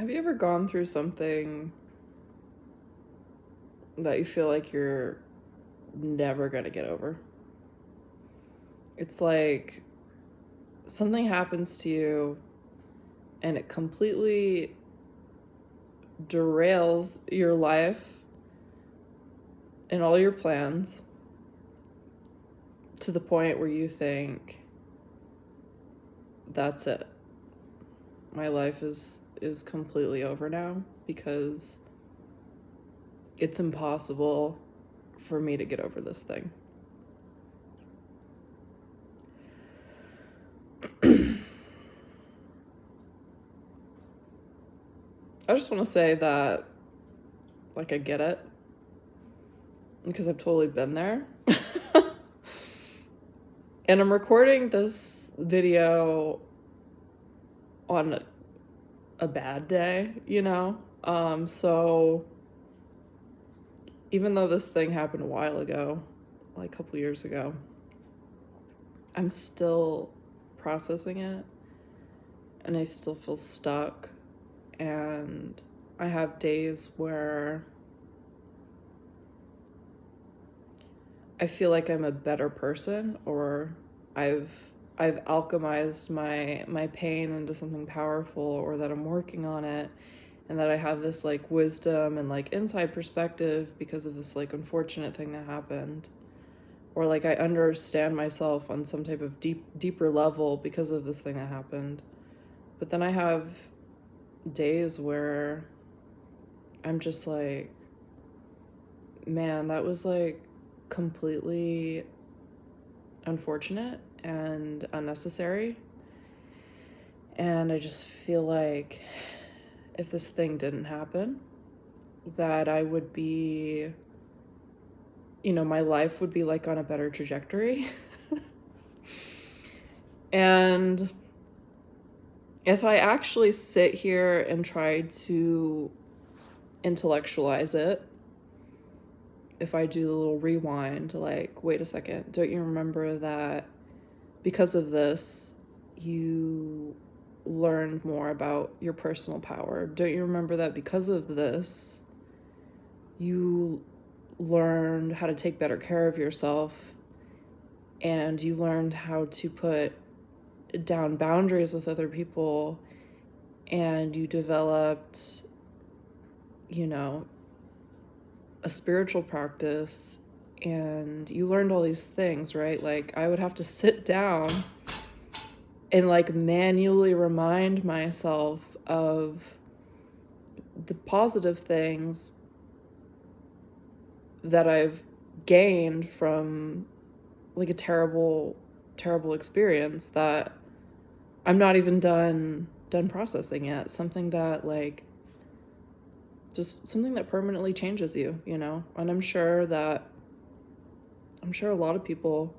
Have you ever gone through something that you feel like you're never going to get over? It's like something happens to you and it completely derails your life and all your plans to the point where you think, that's it. My life is completely over now because it's impossible for me to get over this thing. I just want to say that, I get it, because I've totally been there. And I'm recording this video on a bad day, so even though this thing happened a while ago, like a couple years ago, I'm still processing it, and I still feel stuck, and I have days where I feel like I'm a better person, or I've alchemized my pain into something powerful, or that I'm working on it, and that I have this wisdom and inside perspective because of this unfortunate thing that happened, or I understand myself on some type of deeper level because of this thing that happened. But then I have days where I'm just man, that was completely unfortunate and unnecessary. And I just feel like if this thing didn't happen, that I would be, my life would be on a better trajectory. And if I actually sit here and try to intellectualize it, if I do the little rewind, wait a second, don't you remember that because of this, you learned more about your personal power? Don't you remember that because of this, you learned how to take better care of yourself, and you learned how to put down boundaries with other people, and you developed, a spiritual practice, and you learned all these things, right? I would have to sit down and manually remind myself of the positive things that I've gained from a terrible experience that I'm not even done processing yet. Something that just something that permanently changes you, And I'm sure a lot of people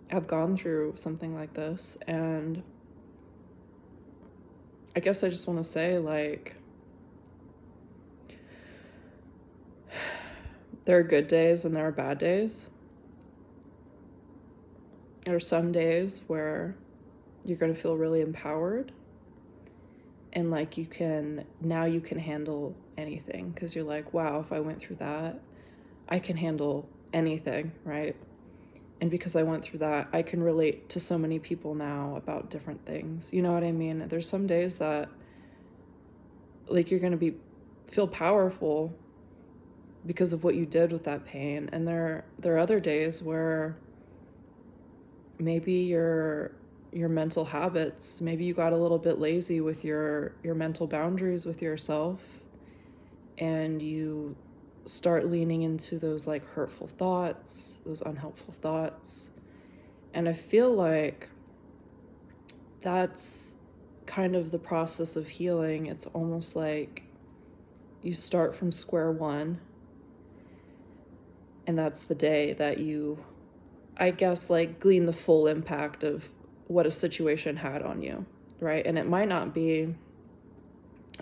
have gone through something like this, and I guess I just want to say there are good days and there are bad days. There are some days where you're going to feel really empowered, and you can handle anything, because you're wow, if I went through that, I can handle anything, right? And because I went through that, I can relate to so many people now about different things. You know what I mean? There's some days that you're going to feel powerful because of what you did with that pain, and there are other days where maybe your mental habits, maybe you got a little bit lazy with your mental boundaries with yourself, and you start leaning into those hurtful thoughts, those unhelpful thoughts. And I feel like that's kind of the process of healing. It's almost like you start from square one, and that's the day that you, I guess, glean the full impact of what a situation had on you, right? And it might not be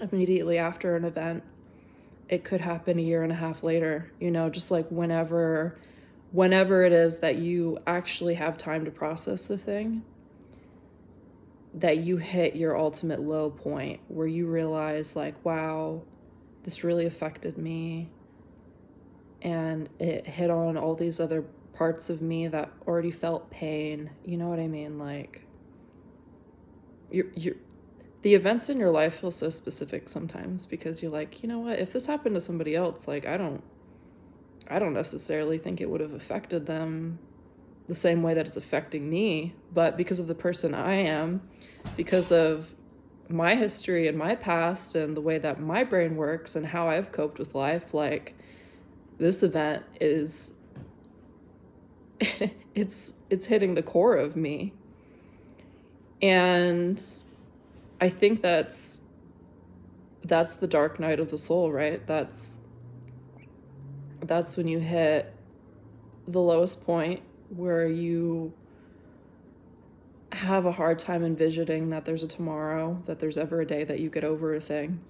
immediately after an event. It could happen a year and a half later, just whenever it is that you actually have time to process the thing. that you hit your ultimate low point where you realize, like, wow, this really affected me, and it hit on all these other parts of me that already felt pain. You know what I mean? Like, you're the events in your life feel so specific sometimes, because you're like, you know what, if this happened to somebody else, like, I don't necessarily think it would have affected them the same way that it's affecting me, but because of the person I am, because of my history and my past and the way that my brain works and how I've coped with life, like, this event is it's hitting the core of me. And I think that's the dark night of the soul, right? That's when you hit the lowest point, where you have a hard time envisioning that there's a tomorrow, that there's ever a day that you get over a thing.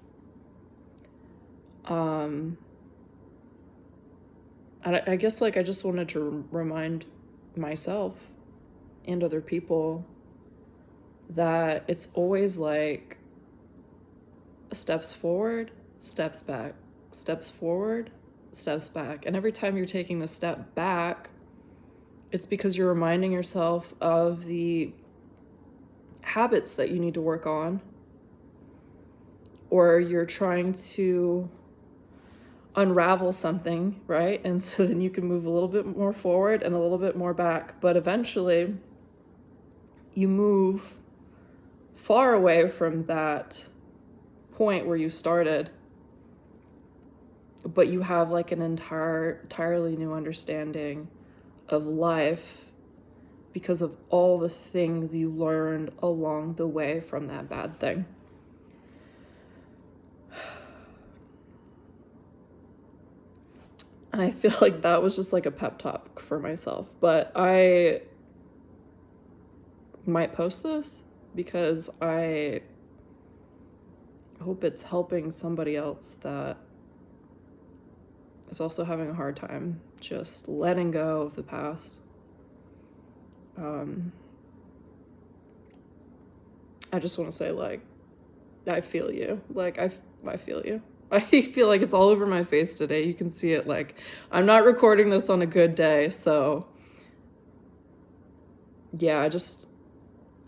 I guess, like, I just wanted to remind myself and other people that it's always like steps forward, steps back, steps forward, steps back. And every time you're taking the step back, it's because you're reminding yourself of the habits that you need to work on, or you're trying to unravel something, right? And so then you can move a little bit more forward and a little bit more back. But eventually you move far away from that point where you started, but you have like an entirely new understanding of life because of all the things you learned along the way from that bad thing. And I feel like that was just like a pep talk for myself. But I might post this because I hope it's helping somebody else that is also having a hard time just letting go of the past. I just want to say, like, I feel you. Like, I feel you. I feel like it's all over my face today. You can see it. Like, I'm not recording this on a good day, so yeah, I just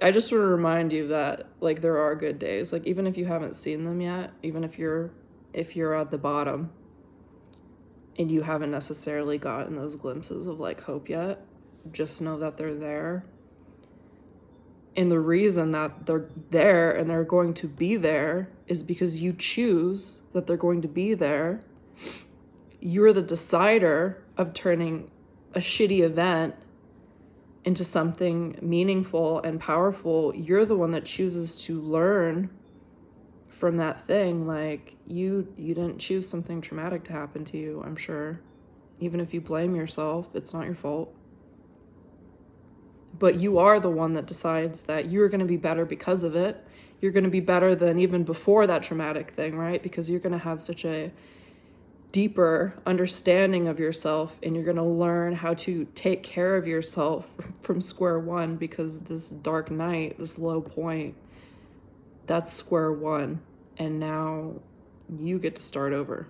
want to remind you that, like, there are good days. Like, even if you haven't seen them yet, even if you're at the bottom and you haven't necessarily gotten those glimpses of, like, hope yet, just know that they're there. And the reason that they're there and they're going to be there is because you choose that they're going to be there. You're the decider of turning a shitty event into something meaningful and powerful. You're the one that chooses to learn from that thing. Like, you didn't choose something traumatic to happen to you, I'm sure. Even if you blame yourself, it's not your fault. But you are the one that decides that you're going to be better because of it. You're going to be better than even before that traumatic thing, right? Because you're going to have such a deeper understanding of yourself, and you're going to learn how to take care of yourself from square one, because this dark night, this low point, that's square one. And now you get to start over.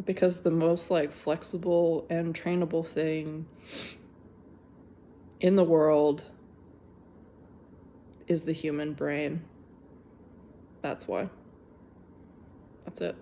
Because the most, like, flexible and trainable thing in the world is the human brain. That's why. That's it.